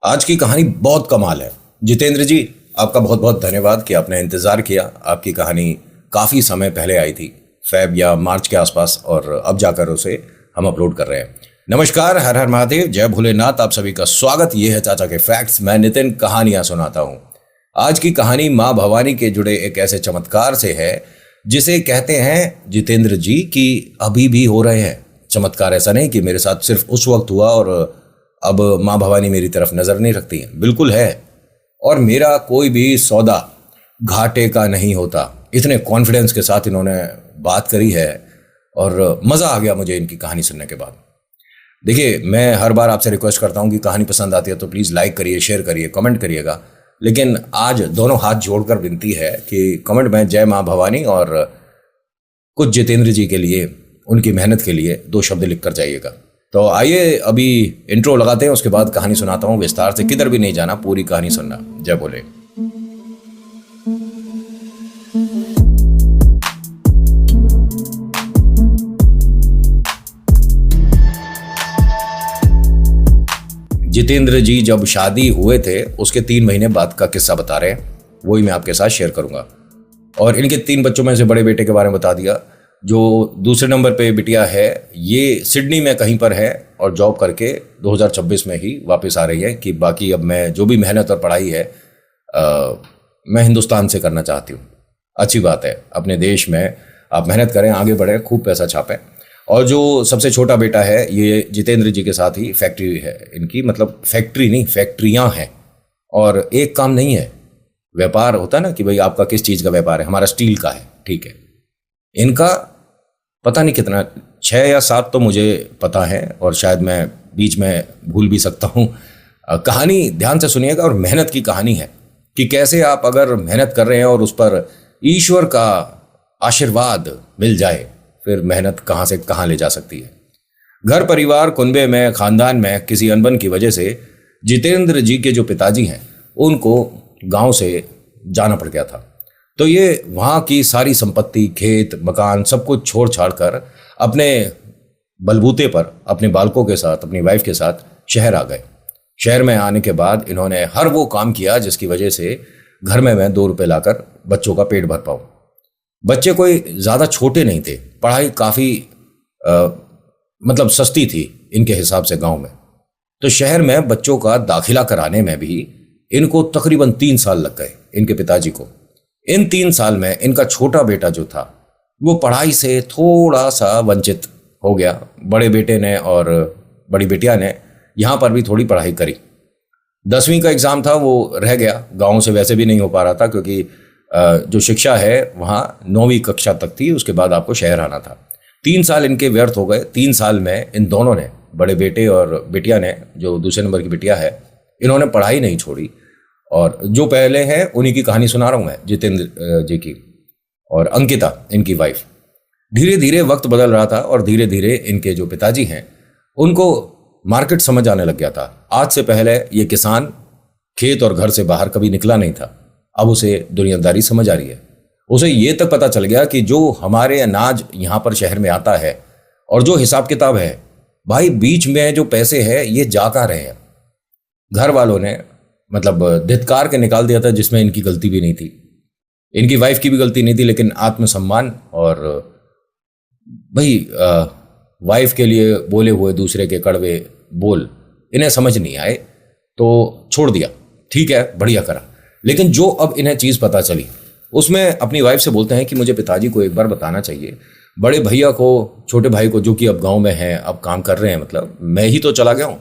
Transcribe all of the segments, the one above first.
आज की कहानी बहुत कमाल है। जितेंद्र जी, आपका बहुत बहुत धन्यवाद कि आपने इंतज़ार किया। आपकी कहानी काफ़ी समय पहले आई थी, फ़ेब या मार्च के आसपास, और अब जाकर उसे हम अपलोड कर रहे हैं। नमस्कार, हर हर महादेव, जय भोलेनाथ। आप सभी का स्वागत। ये है चाचा के फैक्ट्स। मैं नितिन कहानियां सुनाता हूँ। आज की कहानी माँ भवानी के जुड़े एक ऐसे चमत्कार से है जिसे कहते हैं जितेंद्र जी कि अभी भी हो रहे हैं चमत्कार। ऐसा नहीं कि मेरे साथ सिर्फ उस वक्त हुआ और अब माँ भवानी मेरी तरफ नजर नहीं रखती है, बिल्कुल है। और मेरा कोई भी सौदा घाटे का नहीं होता। इतने कॉन्फिडेंस के साथ इन्होंने बात करी है और मज़ा आ गया मुझे इनकी कहानी सुनने के बाद। देखिए, मैं हर बार आपसे रिक्वेस्ट करता हूँ कि कहानी पसंद आती है तो प्लीज़ लाइक करिए, शेयर करिए, कमेंट करिएगा। लेकिन आज दोनों हाथ जोड़कर विनती है कि कमेंट में जय माँ भवानी और कुछ जितेंद्र जी के लिए, उनकी मेहनत के लिए 2 शब्द लिख कर जाइएगा। तो आइए अभी इंट्रो लगाते हैं, उसके बाद कहानी सुनाता हूँ विस्तार से। किधर भी नहीं जाना, पूरी कहानी सुनना। जय बोले। जितेंद्र जी जब शादी हुए थे उसके 3 महीने बाद का किस्सा बता रहे हैं, वही मैं आपके साथ शेयर करूंगा। और इनके 3 बच्चों में से बड़े बेटे के बारे में बता दिया। जो दूसरे नंबर पे बिटिया है, ये सिडनी में कहीं पर है और जॉब करके 2026 में ही वापस आ रही है कि बाकी अब मैं जो भी मेहनत और पढ़ाई है मैं हिंदुस्तान से करना चाहती हूँ। अच्छी बात है, अपने देश में आप मेहनत करें, आगे बढ़ें, खूब पैसा छापें। और जो सबसे छोटा बेटा है, ये जितेंद्र जी के साथ ही फैक्ट्री है इनकी, मतलब फैक्ट्री नहीं, फैक्ट्रियाँ हैं। और एक काम नहीं है, व्यापार होता है ना कि भाई आपका किस चीज़ का व्यापार है, हमारा स्टील का है, ठीक है। इनका पता नहीं कितना, 6 या 7 तो मुझे पता है और शायद मैं बीच में भूल भी सकता हूँ। कहानी ध्यान से सुनिएगा, और मेहनत की कहानी है कि कैसे आप अगर मेहनत कर रहे हैं और उस पर ईश्वर का आशीर्वाद मिल जाए, फिर मेहनत कहाँ से कहाँ ले जा सकती है। घर परिवार, कुनबे में, खानदान में किसी अनबन की वजह से जितेंद्र जी के जो पिताजी हैं उनको गांव से जाना पड़ गया था। तो ये वहाँ की सारी संपत्ति, खेत, मकान, सब कुछ छोड़ छाड़ कर अपने बलबूते पर अपने बालकों के साथ, अपनी वाइफ के साथ शहर आ गए। शहर में आने के बाद इन्होंने हर वो काम किया जिसकी वजह से घर में मैं 2 रुपये लाकर बच्चों का पेट भर पाऊँ। बच्चे कोई ज़्यादा छोटे नहीं थे, पढ़ाई काफ़ी मतलब सस्ती थी इनके हिसाब से गांव में। तो शहर में बच्चों का दाखिला कराने में भी इनको तकरीबन 3 साल लग गए, इनके पिताजी को। इन 3 साल में इनका छोटा बेटा जो था वो पढ़ाई से थोड़ा सा वंचित हो गया। बड़े बेटे ने और बड़ी बेटिया ने यहाँ पर भी थोड़ी पढ़ाई करी। 10वीं का एग्ज़ाम था, वो रह गया। गाँव से वैसे भी नहीं हो पा रहा था क्योंकि जो शिक्षा है वहाँ 9वीं कक्षा तक थी, उसके बाद आपको शहर आना था। 3 साल इनके व्यर्थ हो गए। 3 साल में इन दोनों ने, बड़े बेटे और बिटिया ने, जो दूसरे नंबर की बिटिया है, इन्होंने पढ़ाई नहीं छोड़ी। और जो पहले हैं उन्हीं की कहानी सुना रहा हूँ मैं, जितेंद्र जी की और अंकिता इनकी वाइफ। धीरे धीरे वक्त बदल रहा था और धीरे धीरे इनके जो पिताजी हैं उनको मार्केट समझ आने लग गया था। आज से पहले ये किसान खेत और घर से बाहर कभी निकला नहीं था, अब उसे दुनियादारी समझ आ रही है। उसे ये तक पता चल गया कि जो हमारे अनाज यहाँ पर शहर में आता है और जो हिसाब किताब है, भाई बीच में जो पैसे हैं ये जा कहाँ रहे हैं। घर वालों ने मतलब धिक्कार के निकाल दिया था, जिसमें इनकी गलती भी नहीं थी, इनकी वाइफ की भी गलती नहीं थी, लेकिन आत्मसम्मान और भाई वाइफ के लिए बोले हुए दूसरे के कड़वे बोल इन्हें समझ नहीं आए तो छोड़ दिया। ठीक है, बढ़िया करा। लेकिन जो अब इन्हें चीज़ पता चली उसमें अपनी वाइफ से बोलते हैं कि मुझे पिताजी को एक बार बताना चाहिए, बड़े भैया को, छोटे भाई को, जो कि अब गांव में हैं, अब काम कर रहे हैं, मतलब मैं ही तो चला गया हूँ,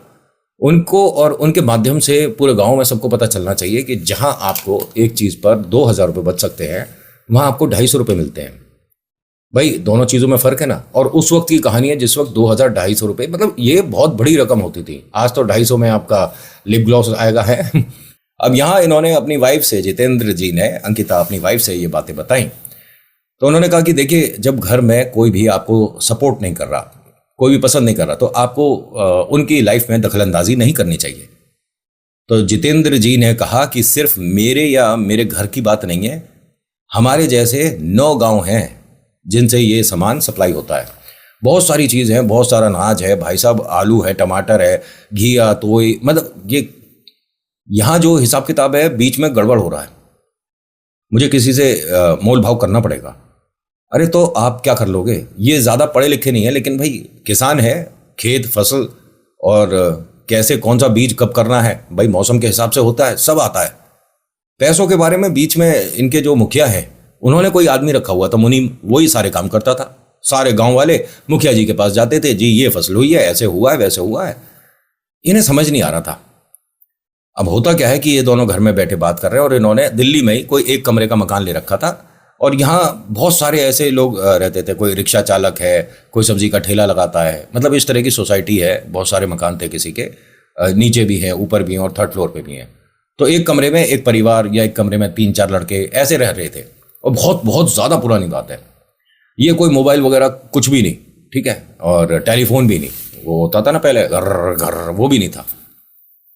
उनको और उनके माध्यम से पूरे गांव में सबको पता चलना चाहिए कि जहां आपको एक चीज़ पर 2000 रुपये बच सकते हैं वहां आपको 250 रुपये मिलते हैं। भाई दोनों चीज़ों में फ़र्क है ना। और उस वक्त की कहानी है जिस वक्त 2000-250 रुपये, मतलब ये बहुत बड़ी रकम होती थी। आज तो 250 में आपका लिप ग्लॉस आएगा है। अब यहाँ इन्होंने अपनी वाइफ से, जितेंद्र जी ने, अंकिता अपनी वाइफ से ये बातें बताई। तो उन्होंने कहा कि देखिए, जब घर में कोई भी आपको सपोर्ट नहीं कर रहा, कोई भी पसंद नहीं कर रहा, तो आपको उनकी लाइफ में दखलंदाजी नहीं करनी चाहिए। तो जितेंद्र जी ने कहा कि सिर्फ मेरे या मेरे घर की बात नहीं है, हमारे जैसे 9 गांव हैं जिनसे ये सामान सप्लाई होता है। बहुत सारी चीज़ है, बहुत सारा अनाज है भाई साहब, आलू है, टमाटर है, घी, तोई, मतलब ये यहाँ जो हिसाब किताब है बीच में गड़बड़ हो रहा है, मुझे किसी से मोल भाव करना पड़ेगा। अरे तो आप क्या कर लोगे, ये ज़्यादा पढ़े लिखे नहीं है लेकिन भाई किसान है, खेत फसल और कैसे कौन सा बीज कब करना है भाई मौसम के हिसाब से होता है, सब आता है। पैसों के बारे में बीच में इनके जो मुखिया है उन्होंने कोई आदमी रखा हुआ था मुनीम, वही सारे काम करता था। सारे गांव वाले मुखिया जी के पास जाते थे, जी ये फसल हुई है, ऐसे हुआ है, वैसे हुआ है। इन्हें समझ नहीं आ रहा था। अब होता क्या है कि ये दोनों घर में बैठे बात कर रहे हैं और इन्होंने दिल्ली में ही कोई एक कमरे का मकान ले रखा था और यहाँ बहुत सारे ऐसे लोग रहते थे। कोई रिक्शा चालक है, कोई सब्जी का ठेला लगाता है, मतलब इस तरह की सोसाइटी है। बहुत सारे मकान थे किसी के, नीचे भी हैं, ऊपर भी हैं और थर्ड फ्लोर पे भी हैं। तो एक कमरे में एक परिवार या एक कमरे में 3-4 लड़के ऐसे रह रहे थे। और बहुत बहुत ज़्यादा पुरानी बात है ये, कोई मोबाइल वगैरह कुछ भी नहीं, ठीक है, और टेलीफोन भी नहीं, वो होता था ना पहले घर घर, वो भी नहीं था।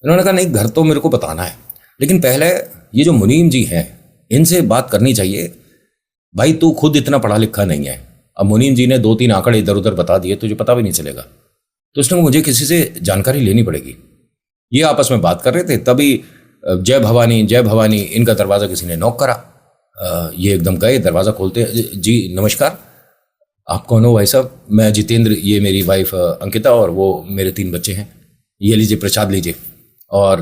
इन्होंने कहा नहीं घर तो मेरे को बताना है, लेकिन पहले ये जो मुनीम जी हैं इनसे बात करनी चाहिए। भाई तू खुद इतना पढ़ा लिखा नहीं है, अब मुनीम जी ने 2-3 आंकड़े इधर उधर बता दिए, तुझे पता भी नहीं चलेगा। तो इसने मुझे किसी से जानकारी लेनी पड़ेगी। ये आपस में बात कर रहे थे, तभी जय भवानी इनका दरवाज़ा किसी ने नॉक करा। ये एकदम गए, दरवाज़ा खोलते, जी नमस्कार, आप कौन हो भाई साहब? मैं जितेंद्र, ये मेरी वाइफ अंकिता और वो मेरे 3 बच्चे हैं, ये लीजिए प्रसाद लीजिए और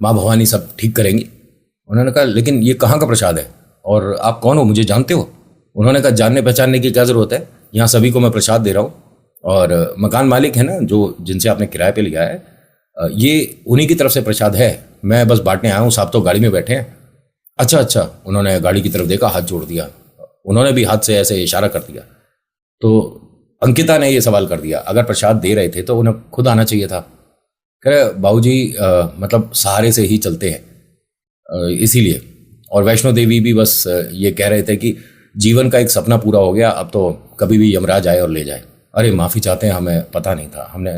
माँ भवानी सब ठीक करेंगी। उन्होंने कहा लेकिन ये कहाँ का प्रसाद है और आप कौन हो, मुझे जानते हो? उन्होंने कहा जानने पहचानने की क्या ज़रूरत है, यहाँ सभी को मैं प्रसाद दे रहा हूँ और मकान मालिक है ना जो जिनसे आपने किराए पे लिया है, ये उन्हीं की तरफ से प्रसाद है, मैं बस बांटने आया हूँ, साहब तो गाड़ी में बैठे हैं। अच्छा, उन्होंने गाड़ी की तरफ देखा, हाथ जोड़ दिया, उन्होंने भी हाथ से ऐसे इशारा कर दिया। तो अंकिता ने ये सवाल कर दिया, अगर प्रसाद दे रहे थे तो उन्हें खुद आना चाहिए था। कह रहे बाबूजी मतलब सहारे से ही चलते हैं इसीलिए, और वैष्णो देवी भी बस ये कह रहे थे कि जीवन का एक सपना पूरा हो गया, अब तो कभी भी यमराज आए और ले जाए। अरे माफ़ी चाहते हैं, हमें पता नहीं था, हमने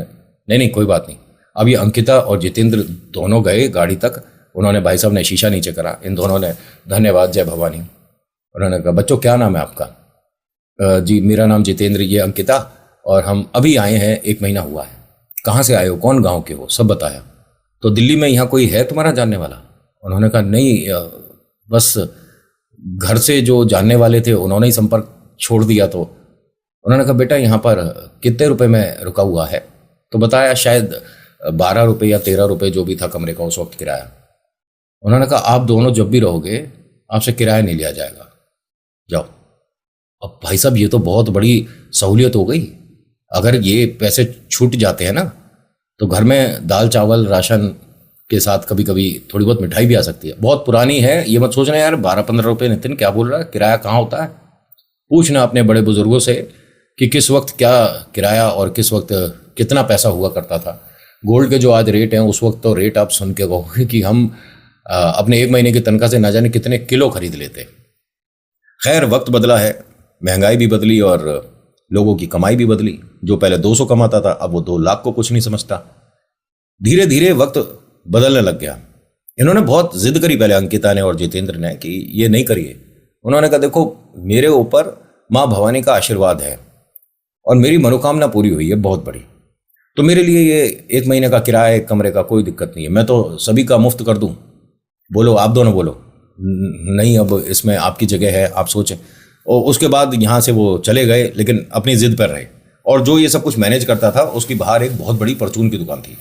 नहीं कोई बात नहीं। अब ये अंकिता और जितेंद्र दोनों गए गाड़ी तक, उन्होंने, भाई साहब ने शीशा नीचे करा, इन दोनों ने धन्यवाद जय भवानी। उन्होंने कहा बच्चों क्या नाम है आपका? जी मेरा नाम जितेंद्र, ये अंकिता, और हम अभी आए हैं, 1 महीना हुआ है। कहाँ से आए हो, कौन गांव के हो, सब बताया। तो दिल्ली में यहाँ कोई है तुम्हारा जानने वाला? उन्होंने कहा नहीं, बस घर से जो जानने वाले थे उन्होंने ही संपर्क छोड़ दिया। तो उन्होंने कहा बेटा यहाँ पर कितने रुपए में रुका हुआ है? तो बताया शायद 12 रुपये या 13 रुपये जो भी था कमरे का उस वक्त किराया। उन्होंने कहा आप दोनों जब भी रहोगे आपसे किराया नहीं लिया जाएगा, जाओ। अब भाई साहब ये तो बहुत बड़ी सहूलियत हो गई। अगर ये पैसे छूट जाते हैं ना तो घर में दाल चावल राशन के साथ कभी कभी थोड़ी बहुत मिठाई भी आ सकती है। बहुत पुरानी है, ये मत सोचना यार 12-15 रुपये नितिन क्या बोल रहा है, किराया कहाँ होता है। पूछना अपने बड़े बुजुर्गों से कि किस वक्त क्या किराया और किस वक्त कितना पैसा हुआ करता था। गोल्ड के जो आज रेट हैं उस वक्त तो रेट आप सुन के कहोगे कि हम अपने 1 महीने की तनख्वाह से ना जाने कितने किलो खरीद लेते। खैर वक्त बदला है, महंगाई भी बदली और लोगों की कमाई भी बदली। जो पहले 200 कमाता था अब वो 2 लाख को कुछ नहीं समझता। धीरे धीरे वक्त बदलने लग गया। इन्होंने बहुत जिद करी पहले अंकिता ने और जितेंद्र ने कि ये नहीं करिए। उन्होंने कहा देखो मेरे ऊपर माँ भवानी का आशीर्वाद है और मेरी मनोकामना पूरी हुई है बहुत बड़ी, तो मेरे लिए ये 1 महीने का किराया 1 कमरे का कोई दिक्कत नहीं है, मैं तो सभी का मुफ्त कर दूं। बोलो आप दोनों बोलो। नहीं अब इसमें आपकी जगह है, आप सोचें। और उसके बाद यहाँ से वो चले गए लेकिन अपनी जिद पर रहे। और जो ये सब कुछ मैनेज करता था उसकी बाहर एक बहुत बड़ी परचून की दुकान थी।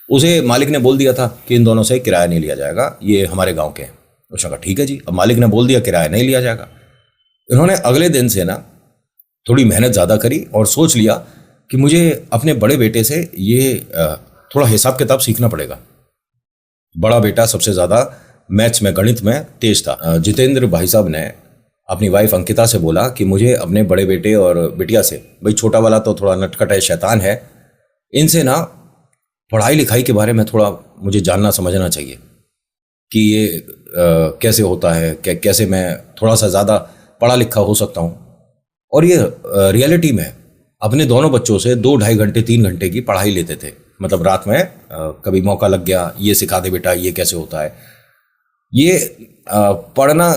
उसे मालिक ने बोल दिया था कि इन दोनों से किराया नहीं लिया जाएगा, ये हमारे गांव के हैं। उसने कहा ठीक है जी। अब मालिक ने बोल दिया किराया नहीं लिया जाएगा। इन्होंने अगले दिन से ना थोड़ी मेहनत ज़्यादा करी और सोच लिया कि मुझे अपने बड़े बेटे से ये थोड़ा हिसाब किताब सीखना पड़ेगा। बड़ा बेटा सबसे ज़्यादा मैथ्स में गणित में तेज था। जितेंद्र भाई साहब ने अपनी वाइफ अंकिता से बोला कि मुझे अपने बड़े बेटे और बिटिया से, भाई छोटा वाला तो थोड़ा नटखट है, शैतान है, इनसे ना पढ़ाई लिखाई के बारे में थोड़ा मुझे जानना समझना चाहिए कि ये कैसे होता है, कैसे मैं थोड़ा सा ज़्यादा पढ़ा लिखा हो सकता हूँ। और ये रियलिटी में अपने दोनों बच्चों से 2-2.5 घंटे 3 घंटे की पढ़ाई लेते थे। मतलब रात में कभी मौका लग गया, ये सिखा दे बेटा ये कैसे होता है। ये पढ़ना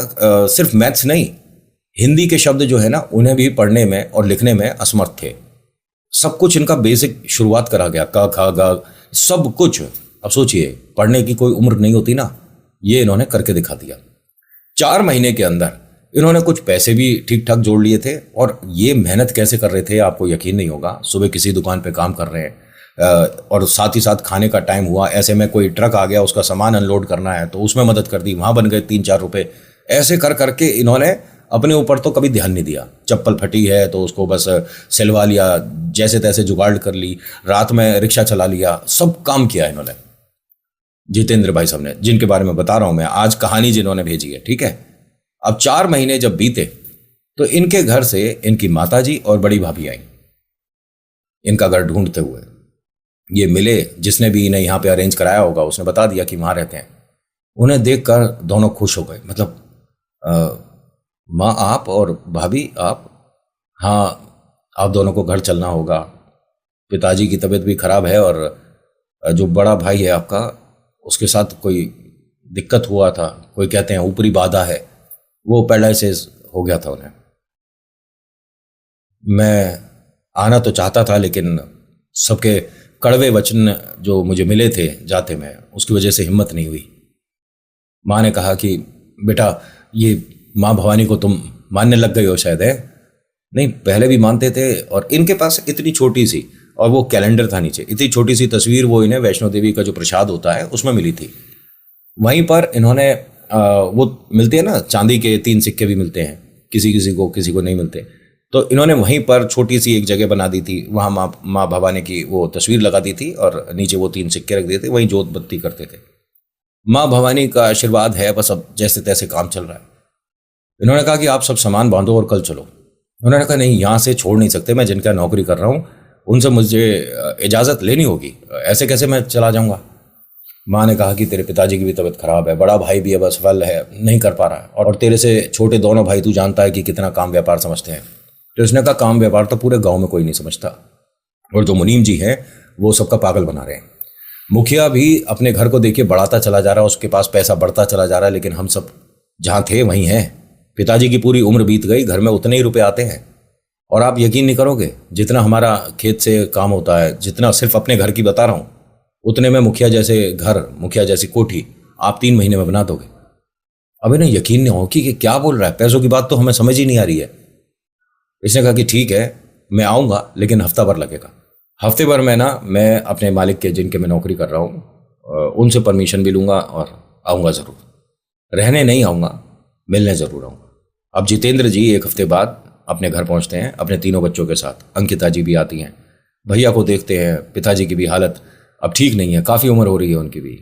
सिर्फ मैथ्स नहीं, हिंदी के शब्द जो है ना उन्हें भी पढ़ने में और लिखने में असमर्थ थे। सब कुछ इनका बेसिक शुरुआत करा गया, क ख ग सब कुछ। अब सोचिए, पढ़ने की कोई उम्र नहीं होती ना, ये इन्होंने करके दिखा दिया। 4 महीने के अंदर इन्होंने कुछ पैसे भी ठीक ठाक जोड़ लिए थे। और ये मेहनत कैसे कर रहे थे आपको यकीन नहीं होगा। सुबह किसी दुकान पे काम कर रहे हैं और साथ ही साथ खाने का टाइम हुआ, ऐसे में कोई ट्रक आ गया, उसका सामान अनलोड करना है तो उसमें मदद कर दी, वहाँ बन गए 3-4 रुपए। ऐसे कर करके इन्होंने अपने ऊपर तो कभी ध्यान नहीं दिया। चप्पल फटी है तो उसको बस सिलवा लिया, जैसे तैसे जुगाड़ कर ली, रात में रिक्शा चला लिया, सब काम किया इन्होंने। जितेंद्र भाई साहब ने, जिनके बारे में बता रहा हूं मैं आज कहानी जिन्होंने भेजी है, ठीक है। अब 4 महीने जब बीते तो इनके घर से इनकी माताजी और बड़ी भाभी आई इनका घर ढूंढते हुए। ये मिले, जिसने भी इन्हें यहाँ पे अरेंज कराया होगा उसने बता दिया कि वहाँ रहते हैं। उन्हें देखकर दोनों खुश हो गए। मतलब माँ आप और भाभी आप, हाँ आप दोनों को घर चलना होगा, पिताजी की तबीयत भी खराब है और जो बड़ा भाई है आपका उसके साथ कोई दिक्कत हुआ था, कोई कहते हैं ऊपरी बाधा है, वो पैरालिसिस हो गया था उन्हें। मैं आना तो चाहता था लेकिन सबके कड़वे वचन जो मुझे मिले थे जाते में, उसकी वजह से हिम्मत नहीं हुई। माँ ने कहा कि बेटा ये माँ भवानी को तुम मानने लग गए हो शायद, है? नहीं, पहले भी मानते थे। और इनके पास इतनी छोटी सी, और वो कैलेंडर था नीचे, इतनी छोटी सी तस्वीर, वो इन्हें वैष्णो देवी का जो प्रसाद होता है उसमें मिली थी। वहीं पर इन्होंने वो मिलते हैं ना, चांदी के 3 सिक्के भी मिलते हैं, किसी किसी को नहीं मिलते, तो इन्होंने वहीं पर छोटी सी एक जगह बना दी थी, वहाँ माँ भवानी की वो तस्वीर लगा दी थी और नीचे वो 3 सिक्के रख दिए थे, वहीं जोत बत्ती करते थे। माँ भवानी का आशीर्वाद है, बस अब जैसे तैसे काम चल रहा है। इन्होंने कहा कि आप सब सामान बांधो और कल चलो। उन्होंने कहा नहीं, यहाँ से छोड़ नहीं सकते, मैं जिनका नौकरी कर रहा हूँ उनसे मुझे इजाज़त लेनी होगी, ऐसे कैसे मैं चला जाऊँगा। माँ ने कहा कि तेरे पिताजी की भी तबीयत खराब है, बड़ा भाई भी अब असफल है, नहीं कर पा रहा है, और तेरे से छोटे दोनों भाई तू जानता है कि कितना काम व्यापार समझते हैं। तो उसने कहा काम व्यापार तो पूरे गाँव में कोई नहीं समझता, और जो मुनीम जी हैं वो सबका पागल बना रहे हैं। मुखिया भी अपने घर को देखिए बढ़ाता चला जा रहा है, उसके पास पैसा बढ़ता चला जा रहा है, लेकिन हम सब जहाँ थे वहीं हैं। पिताजी की पूरी उम्र बीत गई, घर में उतने ही रुपए आते हैं, और आप यकीन नहीं करोगे जितना हमारा खेत से काम होता है, जितना सिर्फ अपने घर की बता रहा हूँ, उतने में मुखिया जैसे घर, मुखिया जैसी कोठी आप 3 महीने में बना दोगे। अब इन्हें यकीन नहीं हो कि क्या बोल रहा है, पैसों की बात तो हमें समझ ही नहीं आ रही है। इसने कहा कि ठीक है मैं आऊँगा, लेकिन हफ्ता भर लगेगा। हफ्ते भर में ना मैं अपने मालिक के, जिनके मैं नौकरी कर रहा हूँ, उनसे परमिशन भी लूँगा और आऊँगा ज़रूर। रहने नहीं आऊँगा, मिलने ज़रूर आऊँगा। अब जितेंद्र जी 1 हफ्ते बाद अपने घर पहुँचते हैं अपने 3 बच्चों के साथ। अंकिता जी भी आती हैं, भैया को देखते हैं। पिताजी की भी हालत अब ठीक नहीं है, काफ़ी उम्र हो रही है उनकी भी।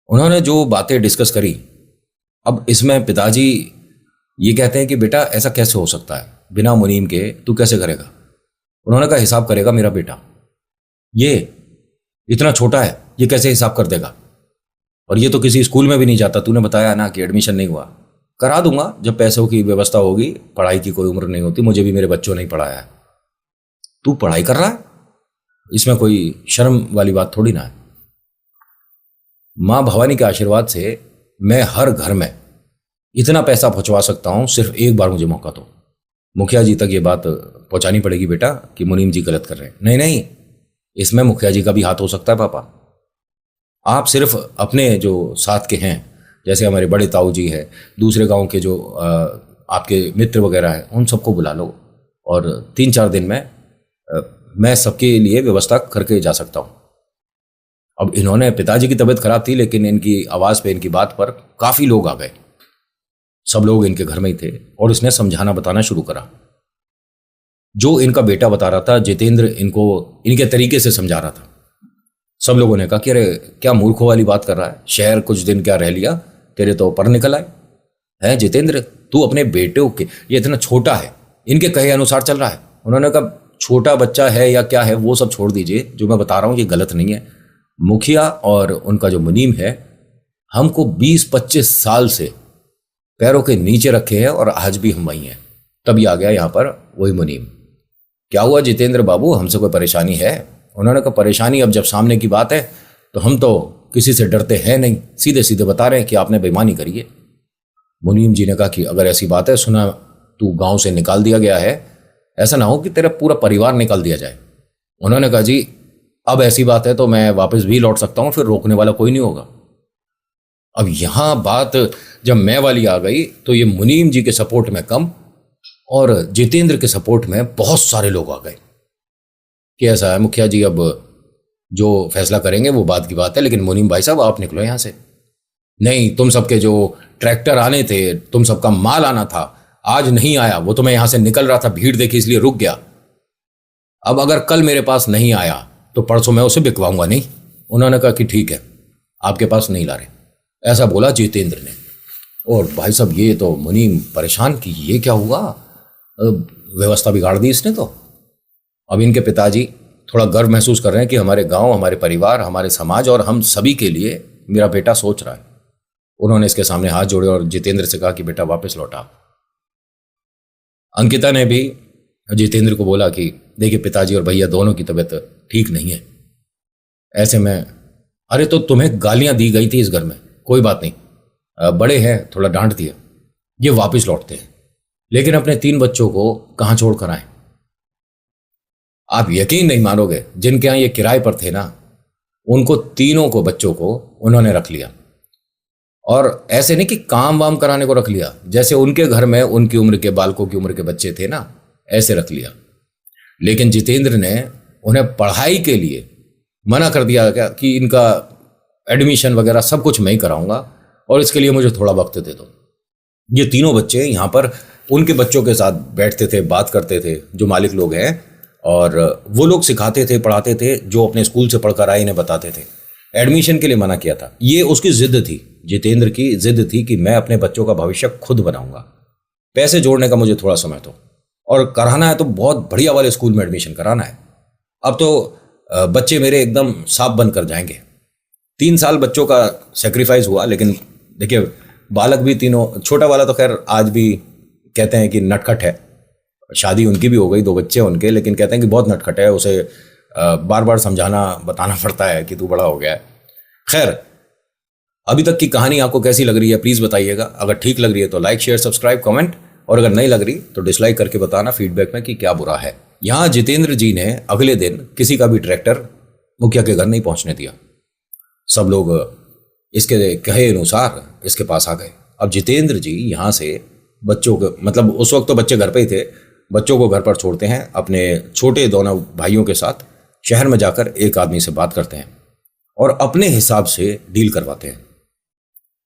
उन्होंने जो बातें डिस्कस करी, अब इसमें पिताजी ये कहते हैं कि बेटा ऐसा कैसे हो सकता है, बिना मुनीम के तू कैसे करेगा। उन्होंने कहा हिसाब करेगा मेरा बेटा, ये इतना छोटा है, ये कैसे हिसाब कर देगा, और ये तो किसी स्कूल में भी नहीं जाता, तूने बताया ना कि एडमिशन नहीं हुआ। करा दूंगा जब पैसों की व्यवस्था होगी, पढ़ाई की कोई उम्र नहीं होती, मुझे भी मेरे बच्चों ने ही पढ़ाया है। तू पढ़ाई कर रहा है, इसमें कोई शर्म वाली बात थोड़ी ना है। माँ भवानी के आशीर्वाद से मैं हर घर में इतना पैसा पहुंचवा सकता हूं, सिर्फ एक बार मुझे मौका दो। मुखिया जी तक ये बात पहुंचानी पड़ेगी बेटा कि मुनीम जी गलत कर रहे हैं। नहीं नहीं, इसमें मुखिया जी का भी हाथ हो सकता है पापा। आप सिर्फ अपने जो साथ के हैं, जैसे हमारे बड़े ताऊ जी है, दूसरे गांव के जो आपके मित्र वगैरह हैं, उन सबको बुला लो और 3-4 दिन में मैं सबके लिए व्यवस्था करके जा सकता हूँ। अब इन्होंने, पिताजी की तबीयत खराब थी, लेकिन इनकी आवाज़ पे, इनकी बात पर काफ़ी लोग आ गए। सब लोग इनके घर में ही थे और इसने समझाना बताना शुरू करा। जो इनका बेटा बता रहा था, जितेंद्र इनको इनके तरीके से समझा रहा था। सब लोगों ने कहा कि अरे क्या मूर्खों वाली बात कर रहा है, शहर कुछ दिन क्या रह लिया, तेरे तो पर निकल आए है जितेंद्र, तू अपने बेटे के, ये इतना छोटा है, इनके कहे अनुसार चल रहा है। उन्होंने कहा छोटा बच्चा है या क्या है वो सब छोड़ दीजिए, जो मैं बता रहा हूँ ये गलत नहीं है। मुखिया और उनका जो मुनीम है हमको 20-25 साल से पैरों के नीचे रखे हैं और आज भी हम वही हैं। तभी आ गया यहाँ पर वही मुनीम। क्या हुआ जितेंद्र बाबू, हमसे कोई परेशानी है? उन्होंने कहा परेशानी, अब जब सामने की बात है तो हम तो किसी से डरते हैं नहीं, सीधे सीधे बता रहे हैं कि आपने बेईमानी करी है। मुनीम जी ने कहा कि अगर ऐसी बात है, सुना तू गांव से निकाल दिया गया है, ऐसा ना हो कि तेरा पूरा परिवार निकाल दिया जाए। उन्होंने कहा जी अब ऐसी बात है तो मैं वापस भी लौट सकता हूं, फिर रोकने वाला कोई नहीं होगा। अब यहां बात जब मैं वाली आ गई तो ये मुनीम जी के सपोर्ट में कम और जितेंद्र के सपोर्ट में बहुत सारे लोग आ गए कि ऐसा है मुखिया जी, अब जो फैसला करेंगे वो बात की बात है, लेकिन मुनीम भाई साहब आप निकलो यहां से। नहीं, तुम सबके जो ट्रैक्टर आने थे, तुम सबका माल आना था, आज नहीं आया, वो तो मैं यहां से निकल रहा था, भीड़ देखी इसलिए रुक गया। अब अगर कल मेरे पास नहीं आया तो परसों मैं उसे बिकवाऊंगा नहीं। उन्होंने कहा कि ठीक है, आपके पास नहीं ला रहे, ऐसा बोला जितेंद्र ने। और भाई साहब ये तो मुनीम परेशान कि ये क्या हुआ, व्यवस्था बिगाड़ दी इसने तो। अब इनके पिताजी थोड़ा गर्व महसूस कर रहे हैं कि हमारे गांव, हमारे परिवार, हमारे समाज और हम सभी के लिए मेरा बेटा सोच रहा है। उन्होंने इसके सामने हाथ जोड़े और जितेंद्र से कहा कि बेटा वापस लौटा। अंकिता ने भी जितेंद्र को बोला कि देखिए पिताजी और भैया दोनों की तबीयत ठीक नहीं है, ऐसे में अरे तो तुम्हें गालियां दी गई थी इस घर में, कोई बात नहीं, बड़े हैं, थोड़ा डांट दिया, ये वापस लौटते हैं, लेकिन अपने 3 बच्चों को कहां छोड़ कर आए। आप यकीन नहीं मानोगे, जिनके यहां ये किराए पर थे ना, उनको तीनों को बच्चों को उन्होंने रख लिया। और ऐसे नहीं कि काम वाम कराने को रख लिया, जैसे उनके घर में उनकी उम्र के बालकों की उम्र के बच्चे थे ना, ऐसे रख लिया। लेकिन जितेंद्र ने उन्हें पढ़ाई के लिए मना कर दिया कि इनका एडमिशन वगैरह सब कुछ मैं ही कराऊंगा और इसके लिए मुझे थोड़ा वक्त दे दो। ये तीनों बच्चे यहाँ पर उनके बच्चों के साथ बैठते थे, बात करते थे, जो मालिक लोग हैं, और वो लोग सिखाते थे, पढ़ाते थे, जो अपने स्कूल से पढ़कर आए इन्हें बताते थे। एडमिशन के लिए मना किया था, ये उसकी जिद थी, जितेंद्र की जिद थी कि मैं अपने बच्चों का भविष्य खुद बनाऊंगा, पैसे जोड़ने का मुझे थोड़ा समय दो, और कराना है तो बहुत बढ़िया वाले स्कूल में एडमिशन कराना है। अब तो बच्चे मेरे एकदम साफ बनकर जाएंगे। 3 साल बच्चों का सेक्रीफाइस हुआ, लेकिन देखिए बालक भी तीनों, छोटा वाला तो खैर आज भी कहते हैं कि नटखट है, शादी उनकी भी हो गई, 2 बच्चे उनके, लेकिन कहते हैं कि बहुत नटखट है, उसे बार बार समझाना बताना पड़ता है कि तू बड़ा हो गया है। खैर, अभी तक की कहानी आपको कैसी लग रही है प्लीज़ बताइएगा। अगर ठीक लग रही है तो लाइक, शेयर, सब्सक्राइब, कमेंट, और अगर नहीं लग रही तो डिसलाइक करके बताना फीडबैक में कि क्या बुरा है। यहाँ जितेंद्र जी ने अगले दिन किसी का भी ट्रैक्टर मुखिया के घर नहीं पहुंचने दिया। सब लोग इसके कहे अनुसार इसके पास आ गए। अब जितेंद्र जी यहाँ से बच्चों को, मतलब उस वक्त तो बच्चे घर पे ही थे, बच्चों को घर पर छोड़ते हैं, अपने छोटे दोनों भाइयों के साथ शहर में जाकर एक आदमी से बात करते हैं और अपने हिसाब से डील करवाते हैं।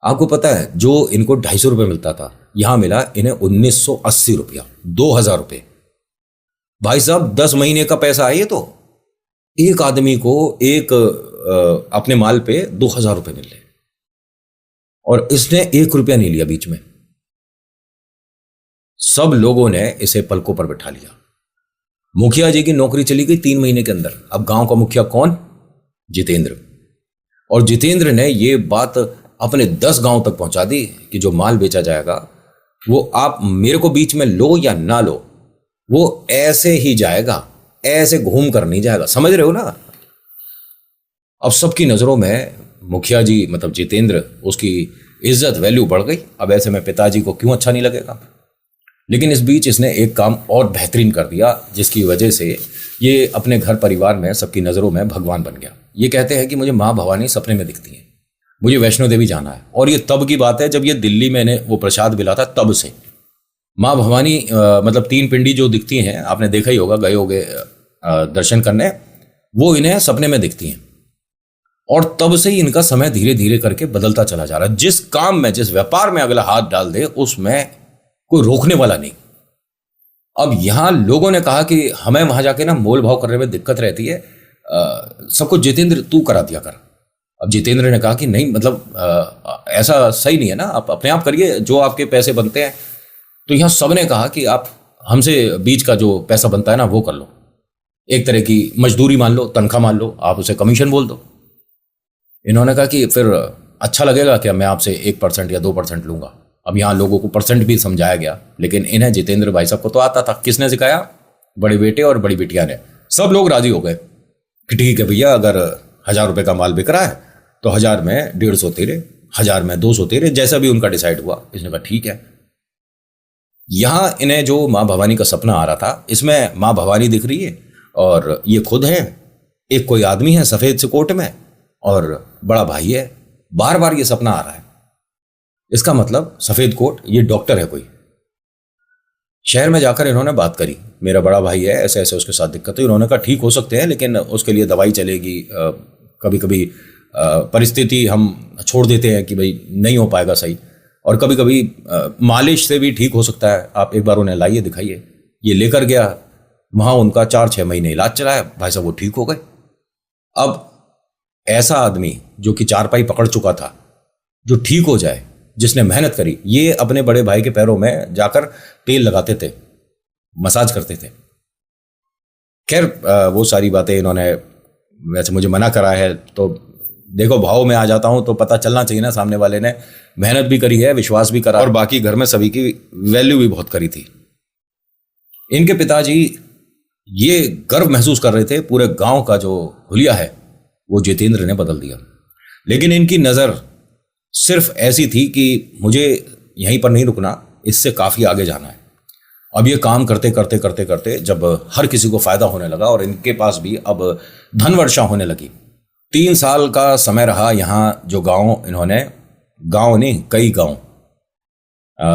आपको पता है जो इनको 250 रुपये मिलता था, यहां मिला इन्हें 1980 रुपया, 2000 रुपये। भाई साहब 10 महीने का पैसा है ये तो। एक आदमी को एक अपने माल पे 2000 रुपये मिल रहे, और इसने 1 रुपया नहीं लिया बीच में। सब लोगों ने इसे पलकों पर बैठा लिया। मुखिया जी की नौकरी चली गई 3 महीने के अंदर। अब गांव का मुखिया कौन? जितेंद्र। और जितेंद्र ने ये बात अपने 10 गांव तक पहुंचा दी कि जो माल बेचा जाएगा वो आप मेरे को बीच में लो या ना लो, वो ऐसे ही जाएगा, ऐसे घूम कर नहीं जाएगा। समझ रहे हो ना? अब सबकी नजरों में मुखिया जी मतलब जितेंद्र, उसकी इज्जत वैल्यू बढ़ गई। अब ऐसे में पिताजी को क्यों अच्छा नहीं लगेगा। लेकिन इस बीच इसने एक काम और बेहतरीन कर दिया, जिसकी वजह से ये अपने घर परिवार में सबकी नज़रों में भगवान बन गया। ये कहते हैं कि मुझे माँ भवानी सपने में दिखती हैं, मुझे वैष्णो देवी जाना है। और ये तब की बात है जब ये दिल्ली में इन्हें वो प्रसाद मिला था, तब से माँ भवानी मतलब 3 पिंडी जो दिखती हैं, आपने देखा ही होगा, गए होगे दर्शन करने, वो इन्हें सपने में दिखती हैं। और तब से ही इनका समय धीरे धीरे करके बदलता चला जा रहा है। जिस काम में, जिस व्यापार में अगला हाथ डाल दे, उसमें कोई रोकने वाला नहीं। अब यहां लोगों ने कहा कि हमें वहां जाके ना मोल भाव करने में दिक्कत रहती है, सब कुछ जितेंद्र तू करा दिया कर। अब जितेंद्र ने कहा कि नहीं, मतलब ऐसा सही नहीं है ना, आप अपने आप करिए, जो आपके पैसे बनते हैं। तो यहां सबने कहा कि आप हमसे बीच का जो पैसा बनता है ना वो कर लो, एक तरह की मजदूरी मान लो, तनख्वाह मान लो, आप उसे कमीशन बोल दो। इन्होंने कहा कि फिर अच्छा लगेगा क्या मैं आपसे 1% या 2% लूंगा। अब यहाँ लोगों को परसेंट भी समझाया गया, लेकिन इन्हें जितेंद्र भाई साहब को तो आता था। किसने सिखाया? बड़े बेटे और बड़ी बिटिया ने। सब लोग राजी हो गए कि ठीक है भैया, अगर 1000 रुपये का माल बिक रहा है तो 1000 में 150 तेरे, 1000 में 200 तेरे, जैसा भी उनका डिसाइड हुआ। इसने कहा ठीक है। यहां इन्हें जो माँ भवानी का सपना आ रहा था, इसमें माँ भवानी दिख रही है और ये खुद है। एक कोई आदमी है सफेद से कोट में और बड़ा भाई है। बार बार ये सपना आ रहा है। इसका मतलब सफेद कोट ये डॉक्टर है कोई। शहर में जाकर इन्होंने बात करी, मेरा बड़ा भाई है, ऐसे ऐसे उसके साथ दिक्कत है। इन्होंने कहा ठीक हो सकते हैं, लेकिन उसके लिए दवाई चलेगी, कभी कभी परिस्थिति हम छोड़ देते हैं कि भाई नहीं हो पाएगा सही, और कभी कभी मालिश से भी ठीक हो सकता है, आप एक बार उन्हें लाइए दिखाइए। ये लेकर गया, वहाँ उनका 4-6 महीने इलाज चलाया, भाई साहब वो ठीक हो गए। अब ऐसा आदमी जो कि चारपाई पकड़ चुका था, जो ठीक हो जाए, जिसने मेहनत करी, ये अपने बड़े भाई के पैरों में जाकर तेल लगाते थे, मसाज करते थे। खैर वो सारी बातें इन्होंने वैसे मुझे मना करा है, तो देखो भाव में आ जाता हूं तो पता चलना चाहिए ना, सामने वाले ने मेहनत भी करी है, विश्वास भी करा, और बाकी घर में सभी की वैल्यू भी बहुत करी थी। इनके पिताजी ये गर्व महसूस कर रहे थे, पूरे गांव का जो हुलिया है वो जितेंद्र ने बदल दिया। लेकिन इनकी नज़र सिर्फ ऐसी थी कि मुझे यहीं पर नहीं रुकना, इससे काफ़ी आगे जाना है। अब ये काम करते करते करते करते जब हर किसी को फ़ायदा होने लगा और इनके पास भी अब धन वर्षा होने लगी, 3 साल का समय रहा यहाँ जो गांव इन्होंने, गांव नहीं कई गांव,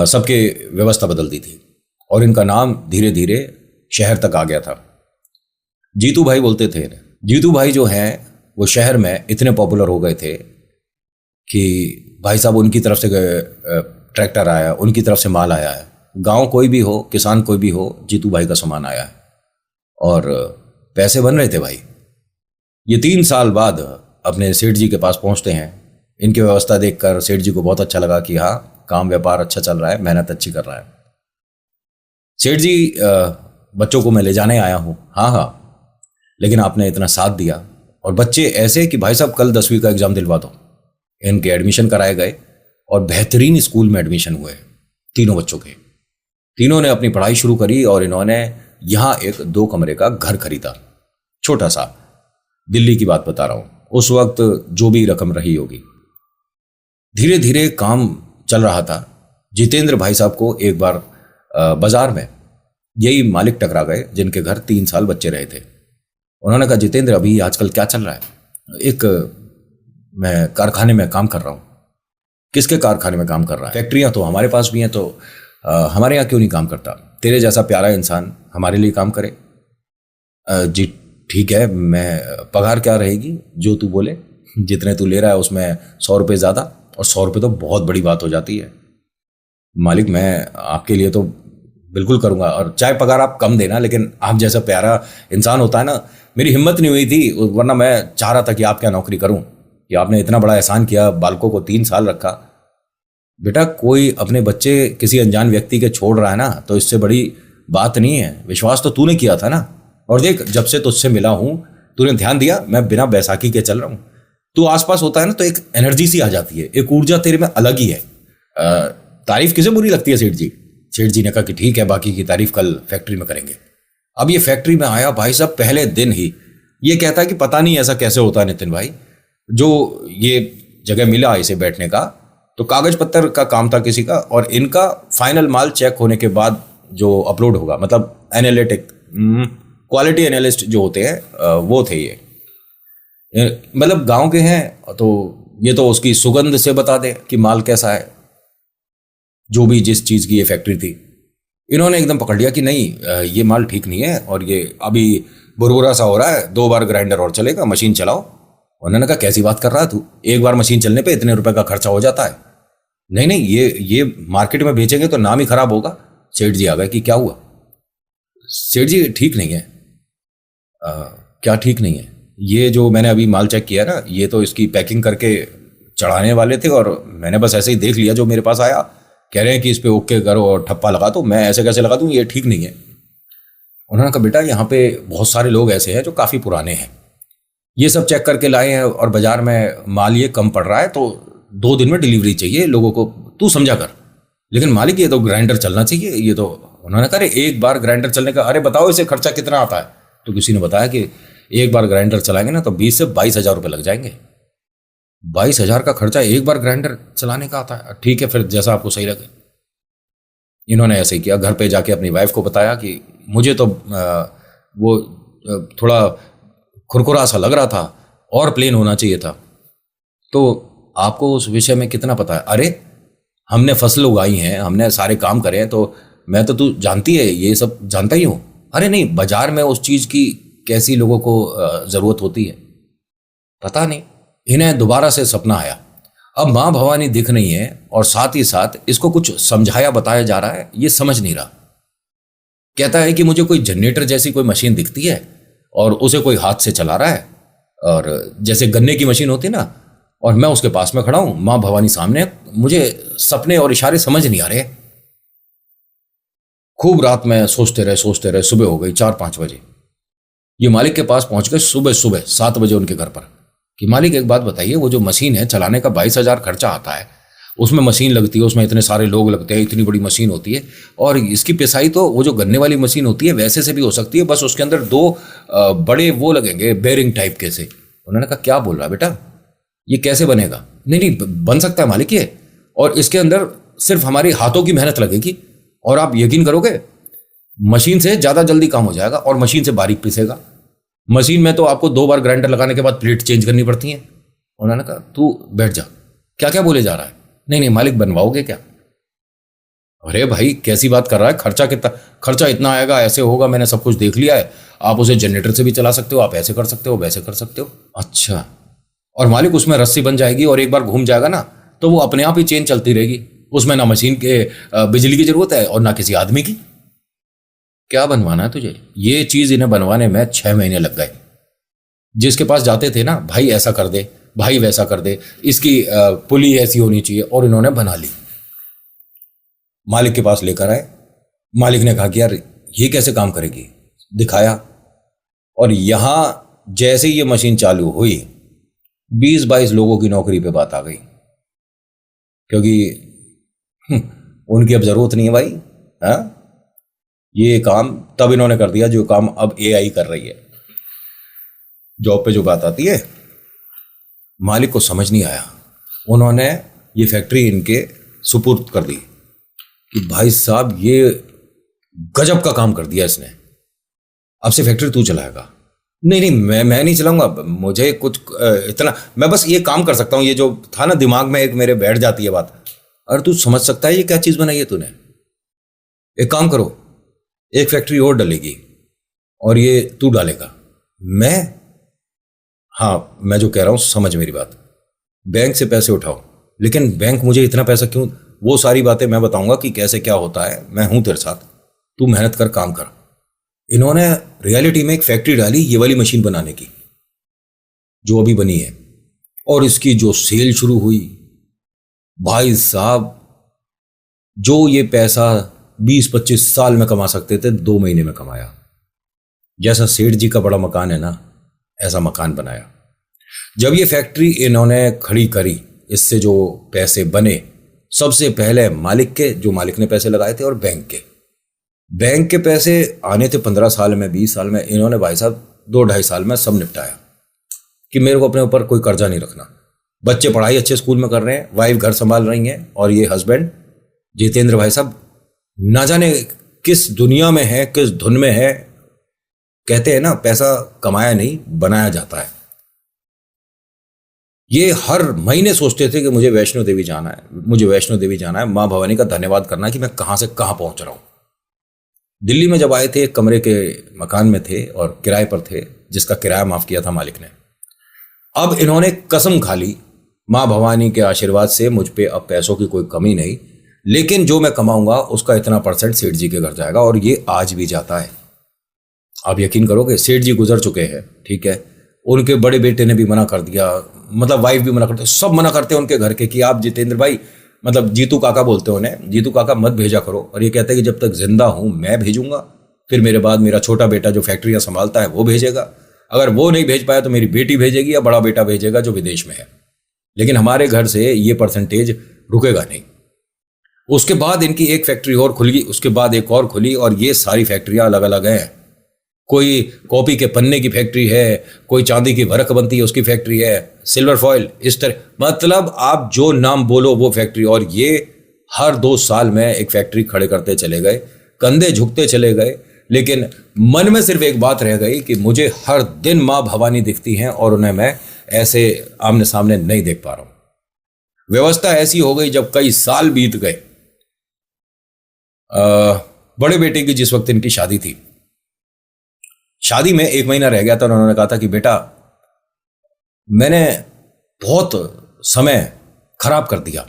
सबके व्यवस्था बदल दी थी और इनका नाम धीरे धीरे शहर तक आ गया था। जीतू भाई बोलते थे। जीतू भाई जो हैं वो शहर में इतने पॉपुलर हो गए थे कि भाई साहब उनकी तरफ से ट्रैक्टर आया, उनकी तरफ से माल आया है, गांव कोई भी हो, किसान कोई भी हो, जीतू भाई का सामान आया है और पैसे बन रहे थे भाई। ये 3 साल बाद अपने सेठ जी के पास पहुंचते हैं। इनकी व्यवस्था देखकर सेठ जी को बहुत अच्छा लगा कि हाँ, काम व्यापार अच्छा चल रहा है, मेहनत अच्छी कर रहा है। सेठ जी बच्चों को मैं ले जाने आया हूँ। हाँ हाँ, लेकिन आपने इतना साथ दिया, और बच्चे ऐसे कि भाई साहब कल 10वीं का एग्जाम दिलवा दो। इनके एडमिशन कराए गए और बेहतरीन स्कूल में एडमिशन हुए तीनों बच्चों के। तीनों ने अपनी पढ़ाई शुरू करी और इन्होंने यहाँ एक 2 कमरे का घर खरीदा, छोटा सा। दिल्ली की बात बता रहा हूँ, उस वक्त जो भी रकम रही होगी। धीरे धीरे काम चल रहा था। जितेंद्र भाई साहब को एक बार बाजार में यही मालिक टकरा गए जिनके घर 3 साल बच्चे रहे थे। उन्होंने कहा, जितेंद्र अभी आजकल क्या चल रहा है? एक मैं कारखाने में काम कर रहा हूँ। किसके कारखाने में काम कर रहा है? फैक्ट्रियाँ तो हमारे पास भी हैं, तो हमारे यहाँ क्यों नहीं काम करता? तेरे जैसा प्यारा इंसान हमारे लिए काम करे। जी ठीक है, मैं पगार क्या रहेगी जो तू बोले, जितने तू ले रहा है उसमें 100 रुपये ज़्यादा, और 100 रुपये तो बहुत बड़ी बात हो जाती है मालिक। मैं आपके लिए तो बिल्कुल करूँगा, और चाहे पगार आप कम देना, लेकिन आप जैसा प्यारा इंसान होता है ना, मेरी हिम्मत नहीं हुई थी, वरना मैं चाह रहा था कि आप क्या नौकरी करूँ, कि आपने इतना बड़ा एहसान किया, बालकों को 3 साल रखा। बेटा, कोई अपने बच्चे किसी अनजान व्यक्ति के छोड़ रहा है ना, तो इससे बड़ी बात नहीं है। विश्वास तो तूने किया था ना, और देख जब से तुझसे मिला हूं तूने ध्यान दिया, मैं बिना बैसाखी के चल रहा हूं। तू आसपास होता है ना तो एक एनर्जी सी आ जाती है, एक ऊर्जा तेरे में अलग ही है। तारीफ किसे बुरी लगती है? सेठ जी। सेठ जी ने कहा कि ठीक है, बाकी की तारीफ कल फैक्ट्री में करेंगे। अब ये फैक्ट्री में आया भाई साहब, पहले दिन ही ये कहता है कि पता नहीं ऐसा कैसे होता है नितिन भाई, जो ये जगह मिला इसे बैठने का, तो कागज पत्तर का काम था किसी का, और इनका फाइनल माल चेक होने के बाद जो अपलोड होगा, मतलब एनालिटिक क्वालिटी एनालिस्ट जो होते हैं वो थे ये। मतलब गांव के हैं तो ये तो उसकी सुगंध से बता दे कि माल कैसा है, जो भी जिस चीज़ की ये फैक्ट्री थी। इन्होंने एकदम पकड़ लिया कि नहीं ये माल ठीक नहीं है, और ये अभी बुरबुरा सा हो रहा है, 2 बार ग्राइंडर और चलेगा, मशीन चलाओ। उन्होंने कहा कैसी बात कर रहा है तू, एक बार मशीन चलने पे इतने रुपए का खर्चा हो जाता है। नहीं नहीं, ये मार्केट में बेचेंगे तो नाम ही खराब होगा। सेठ जी आ गए कि क्या हुआ? सेठ जी ठीक नहीं है। क्या ठीक नहीं है? ये जो मैंने अभी माल चेक किया ना, ये तो इसकी पैकिंग करके चढ़ाने वाले थे, और मैंने बस ऐसे ही देख लिया, जो मेरे पास आया कह रहे हैं कि इस पे ओके करो और ठप्पा लगा दो। मैं ऐसे कैसे लगा दूं, ये ठीक नहीं है। उन्होंने कहा बेटा, यहाँ पे बहुत सारे लोग ऐसे हैं जो काफ़ी पुराने हैं, ये सब चेक करके लाए हैं, और बाजार में माल ये कम पड़ रहा है, तो 2 दिन में डिलीवरी चाहिए लोगों को, तू समझा कर। लेकिन मालिक ये तो ग्राइंडर चलना चाहिए, ये तो। उन्होंने कहा एक बार ग्राइंडर चलने का, अरे बताओ इसे खर्चा कितना आता है? तो किसी ने बताया कि एक बार ग्राइंडर चलाएंगे ना तो 20 से 22 हज़ार रुपये लग जाएंगे। 22 हज़ार का खर्चा एक बार ग्राइंडर चलाने का आता है? ठीक है, फिर जैसा आपको सही लगे। इन्होंने ऐसे ही किया, घर पे जाके अपनी वाइफ को बताया कि मुझे तो वो थोड़ा खुरखुरा सा लग रहा था और प्लेन होना चाहिए था। तो आपको उस विषय में कितना पता है? अरे हमने फसल उगाई हैं, हमने सारे काम करे हैं, तो मैं तो तू जानती है ये सब जानता ही हूँ। अरे नहीं, बाजार में उस चीज़ की कैसी लोगों को ज़रूरत होती है पता नहीं। इन्हें दोबारा से सपना आया। अब माँ भवानी दिख नहीं है और साथ ही साथ इसको कुछ समझाया बताया जा रहा है, ये समझ नहीं रहा। कहता है कि मुझे कोई जनरेटर जैसी कोई मशीन दिखती है और उसे कोई हाथ से चला रहा है, और जैसे गन्ने की मशीन होती ना, और मैं उसके पास में खड़ा हूं, माँ भवानी सामने, मुझे सपने और इशारे समझ नहीं आ रहे। खूब रात में सोचते रहे, सुबह हो गई 4-5 बजे। ये मालिक के पास पहुंच गए सुबह सुबह 7 बजे उनके घर पर, कि मालिक एक बात बताइए, वो जो मशीन है चलाने का 22,000 खर्चा आता है, उसमें मशीन लगती है, उसमें इतने सारे लोग लगते हैं, इतनी बड़ी मशीन होती है, और इसकी पिसाई तो वो जो गन्ने वाली मशीन होती है वैसे से भी हो सकती है, बस उसके अंदर 2 बड़े वो लगेंगे बेरिंग टाइप के से। उन्होंने कहा क्या बोल रहा बेटा, ये कैसे बनेगा? नहीं बन सकता है मालिक ये, और इसके अंदर सिर्फ हमारी हाथों की मेहनत लगेगी, और आप यकीन करोगे मशीन से ज़्यादा जल्दी काम हो जाएगा और मशीन से बारीक पीसेगा। मशीन में तो आपको 2 बार ग्राइंडर लगाने के बाद प्लेट चेंज करनी पड़ती है। उन्होंने कहा तू बैठ जा, क्या क्या बोले जा रहा है? नहीं मालिक बनवाओगे क्या? अरे भाई कैसी बात कर रहा है, खर्चा कितना, खर्चा इतना आएगा, ऐसे होगा, मैंने सब कुछ देख लिया है, आप उसे जनरेटर से भी चला सकते हो, आप ऐसे कर सकते हो, वैसे कर सकते हो। अच्छा, और मालिक उसमें रस्सी बन जाएगी और एक बार घूम जाएगा ना तो वो अपने आप ही चेन चलती रहेगी, उसमें ना मशीन के बिजली की जरूरत है और ना किसी आदमी की। क्या बनवाना है तुझे? ये चीज इन्हें बनवाने में 6 महीने लग गए। जिसके पास जाते थे ना, भाई ऐसा कर दे, भाई वैसा कर दे, इसकी पुली ऐसी होनी चाहिए, और इन्होंने बना ली। मालिक के पास लेकर आए, मालिक ने कहा कि यार ये कैसे काम करेगी, दिखाया, और यहां जैसे ही ये मशीन चालू हुई 20-22 लोगों की नौकरी पे बात आ गई, क्योंकि उनकी अब जरूरत नहीं है भाई। हाँ, ये काम तब इन्होंने कर दिया जो काम अब एआई कर रही है। जॉब पे जो बात आती है, मालिक को समझ नहीं आया, उन्होंने ये फैक्ट्री इनके सुपुर्द कर दी कि भाई साहब ये गजब का काम कर दिया इसने, अब से फैक्ट्री तू चलाएगा। नहीं मैं नहीं चलाऊंगा, मुझे कुछ इतना, मैं बस ये काम कर सकता हूं। ये जो था ना दिमाग में एक मेरे बैठ जाती है बात, अरे तू समझ सकता है ये क्या चीज बनाई है तूने? एक काम करो, एक फैक्ट्री और डलेगी और ये तू डालेगा। हाँ मैं जो कह रहा हूं समझ मेरी बात, बैंक से पैसे उठाओ, लेकिन बैंक मुझे इतना पैसा क्यों, वो सारी बातें मैं बताऊंगा कि कैसे क्या होता है, मैं हूं तेरे साथ, तू मेहनत कर, काम कर। इन्होंने रियलिटी में एक फैक्ट्री डाली ये वाली मशीन बनाने की जो अभी बनी है, और इसकी जो सेल शुरू हुई, भाई साहब जो ये पैसा 20-25 साल में कमा सकते थे 2 महीने में कमाया। जैसा सेठ जी का बड़ा मकान है ना, ऐसा मकान बनाया। जब ये फैक्ट्री इन्होंने खड़ी करी, इससे जो पैसे बने सबसे पहले मालिक के, जो मालिक ने पैसे लगाए थे, और बैंक के पैसे आने थे 15 साल में, 20 साल में। इन्होंने भाई साहब 2-2.5 साल में सब निपटाया कि मेरे को अपने ऊपर कोई कर्जा नहीं रखना। बच्चे पढ़ाई अच्छे स्कूल में कर रहे हैं, वाइफ घर संभाल रही हैं, और ये हस्बैंड जितेंद्र भाई साहब ना जाने किस दुनिया में है, किस धुन में है। कहते हैं ना पैसा कमाया नहीं बनाया जाता है। ये हर महीने सोचते थे कि मुझे वैष्णो देवी जाना है, मुझे वैष्णो देवी जाना है, मां भवानी का धन्यवाद करना कि मैं कहां से कहां पहुंच रहा हूं। दिल्ली में जब आए थे, कमरे के मकान में थे और किराए पर थे, जिसका किराया माफ किया था मालिक ने। अब इन्होंने कसम खा ली, मां भवानी के आशीर्वाद से मुझ पे अब पैसों की कोई कमी नहीं, लेकिन जो मैं कमाऊंगा उसका इतना % सेठ जी के घर जाएगा, और ये आज भी जाता है। आप यकीन करोगे, सेठ जी गुजर चुके हैं, ठीक है, उनके बड़े बेटे ने भी मना कर दिया, मतलब वाइफ भी मना करते, सब मना करते हैं उनके घर के कि आप जितेंद्र भाई, मतलब जीतू काका बोलते हैं उन्हें, जीतू काका मत भेजा करो। और ये कहते हैं कि जब तक जिंदा हूं मैं भेजूंगा, फिर मेरे बाद मेरा छोटा बेटा जो फैक्ट्रियां संभालता है वो भेजेगा, अगर वो नहीं भेज पाया तो मेरी बेटी भेजेगी या बड़ा बेटा भेजेगा जो विदेश में है, लेकिन हमारे घर से ये % रुकेगा नहीं। उसके बाद इनकी एक फैक्ट्री और खुली, उसके बाद एक और खुली, और ये सारी फैक्ट्रियां अलग अलग हैं। कोई कॉपी के पन्ने की फैक्ट्री है, कोई चांदी की भरक बनती है उसकी फैक्ट्री है, सिल्वर फॉयल, इस तरह, मतलब आप जो नाम बोलो वो फैक्ट्री। और ये हर 2 साल में एक फैक्ट्री खड़े करते चले गए, कंधे झुकते चले गए, लेकिन मन में सिर्फ एक बात रह गई कि मुझे हर दिन माँ भवानी दिखती हैं और उन्हें मैं ऐसे आमने सामने नहीं देख पा रहा हूं। व्यवस्था ऐसी हो गई, जब कई साल बीत गए, बड़े बेटे की जिस वक्त इनकी शादी थी, शादी में 1 महीना रह गया था, उन्होंने कहा था कि बेटा मैंने बहुत समय खराब कर दिया,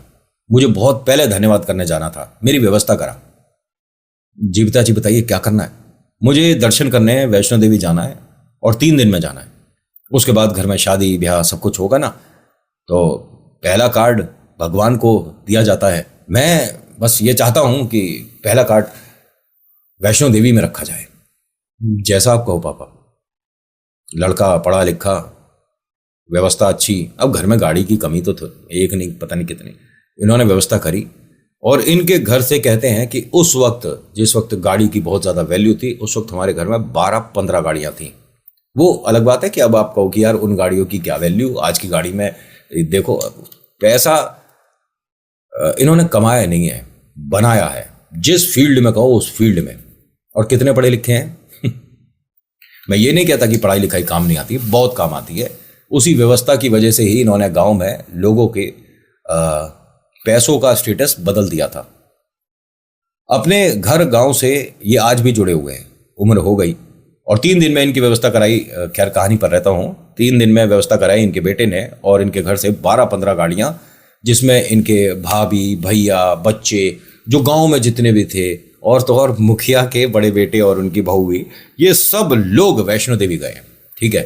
मुझे बहुत पहले धन्यवाद करने जाना था, मेरी व्यवस्था करा। जी पिताजी बताइए क्या करना है? मुझे दर्शन करने हैं, वैष्णो देवी जाना है और 3 दिन में जाना है। उसके बाद घर में शादी ब्याह सब कुछ होगा ना, तो पहला कार्ड भगवान को दिया जाता है। मैं बस ये चाहता हूं कि पहला कार्ड वैष्णो देवी में रखा जाए। जैसा आप कहो पापा। लड़का पढ़ा लिखा, व्यवस्था अच्छी। अब घर में गाड़ी की कमी तो एक नहीं पता नहीं कितनी, इन्होंने व्यवस्था करी। और इनके घर से कहते हैं कि उस वक्त जिस वक्त गाड़ी की बहुत ज़्यादा वैल्यू थी, उस वक्त हमारे घर में 12-15 गाड़ियाँ थीं। वो अलग बात है कि अब आप कहो कि यार उन गाड़ियों की क्या वैल्यू, आज की गाड़ी में देखो। पैसा इन्होंने कमाया नहीं है, बनाया है। जिस फील्ड में कहो उस फील्ड में। और कितने पढ़े लिखे हैं मैं ये नहीं कहता कि पढ़ाई लिखाई काम नहीं आती, बहुत काम आती है। उसी व्यवस्था की वजह से ही इन्होंने गांव में लोगों के पैसों का स्टेटस बदल दिया था। अपने घर गांव से ये आज भी जुड़े हुए हैं। उम्र हो गई और 3 दिन में इनकी व्यवस्था कराई। खैर कहानी पर रहता हूँ। 3 दिन में व्यवस्था कराई इनके बेटे ने, और इनके घर से 12-15 गाड़ियां, जिसमें इनके भाभी भैया बच्चे जो गांव में जितने भी थे, और तो और मुखिया के बड़े बेटे और उनकी बहू भी, ये सब लोग वैष्णो देवी गए। ठीक है,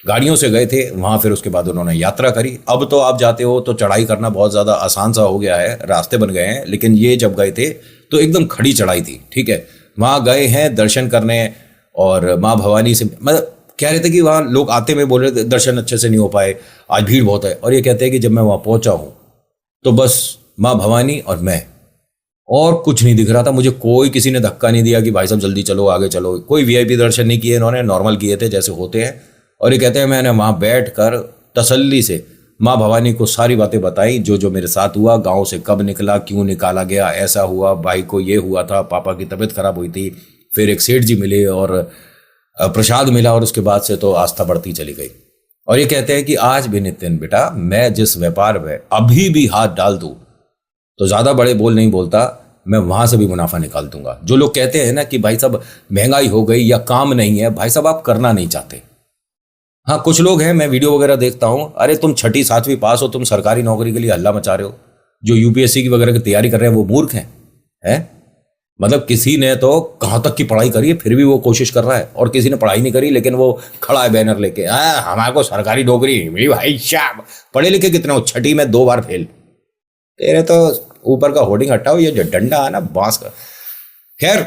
गाड़ियों से गए थे वहाँ। फिर उसके बाद उन्होंने यात्रा करी। अब तो आप जाते हो तो चढ़ाई करना बहुत ज़्यादा आसान सा हो गया है, रास्ते बन गए हैं। लेकिन ये जब गए थे तो एकदम खड़ी चढ़ाई थी। ठीक है, वहाँ गए हैं दर्शन करने, और माँ भवानी से मतलब कह रहे थे कि वहाँ लोग आते में बोल रहे थे दर्शन अच्छे से नहीं हो पाए, आज भीड़ बहुत है। और ये कहते हैं कि जब मैं वहाँ पहुँचा हूँ तो बस माँ भवानी और मैं, और कुछ नहीं दिख रहा था मुझे। कोई किसी ने धक्का नहीं दिया कि भाई साहब जल्दी चलो आगे चलो। कोई वीआईपी दर्शन नहीं किए इन्होंने, नॉर्मल किए थे जैसे होते हैं। और ये कहते हैं मैंने वहाँ बैठ कर तसल्ली से माँ भवानी को सारी बातें बताई, जो जो मेरे साथ हुआ, गांव से कब निकला, क्यों निकाला गया, ऐसा हुआ, भाई को ये हुआ था, पापा की तबीयत खराब हुई थी, फिर एक सेठ जी मिले और प्रसाद मिला, और उसके बाद से तो आस्था बढ़ती चली गई। और ये कहते हैं कि आज भी नितिन बेटा, मैं जिस व्यापार में अभी भी हाथ डाल दूं तो ज़्यादा बड़े बोल नहीं बोलता, मैं वहाँ से भी मुनाफा निकाल दूंगा। जो लोग कहते हैं ना कि भाई साहब महंगाई हो गई या काम नहीं है, भाई साहब आप करना नहीं चाहते। हाँ, कुछ लोग हैं, मैं वीडियो वगैरह देखता हूँ, अरे तुम 6ठी 7वीं पास हो, तुम सरकारी नौकरी के लिए हल्ला मचा रहे हो। जो यूपीएससी की वगैरह की तैयारी कर रहे हैं वो मूर्ख हैं। मतलब किसी ने तो कहाँ तक की पढ़ाई करी है फिर भी वो कोशिश कर रहा है, और किसी ने पढ़ाई नहीं करी लेकिन वो खड़ा है बैनर लेके, हमारे को सरकारी नौकरी नहीं मिली। भाई साहब पढ़े लिखे कितने हो? 6ठी में 2 बार फेल। तेरे तो ऊपर का होर्डिंग हटाओ, ये जो डंडा है ना बांस का। खैर,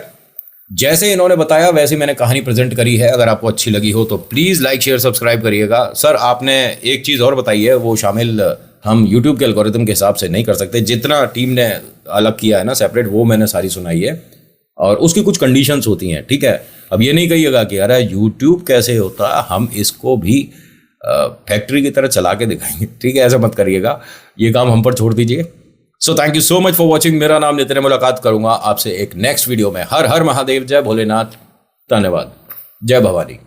जैसे इन्होंने बताया वैसे मैंने कहानी प्रेजेंट करी है। अगर आपको अच्छी लगी हो तो प्लीज़ लाइक शेयर सब्सक्राइब करिएगा। सर आपने एक चीज़ और बताई है, वो शामिल हम YouTube के एल्गोरिथम के हिसाब से नहीं कर सकते। जितना टीम ने अलग किया है ना सेपरेट, वो मैंने सारी सुनाई है, और उसकी कुछ कंडीशंस होती हैं। ठीक है, अब ये नहीं कहिएगा कि अरे YouTube कैसे होता, हम इसको भी फैक्ट्री की तरह चला के दिखाएंगे। ठीक है, ऐसा मत करिएगा, ये काम हम पर छोड़ दीजिए। So thank you so much for watching. मेरा नाम नितिन है। मुलाकात करूंगा आपसे एक नेक्स्ट वीडियो में। हर हर महादेव, जय भोलेनाथ, धन्यवाद, जय भवानी।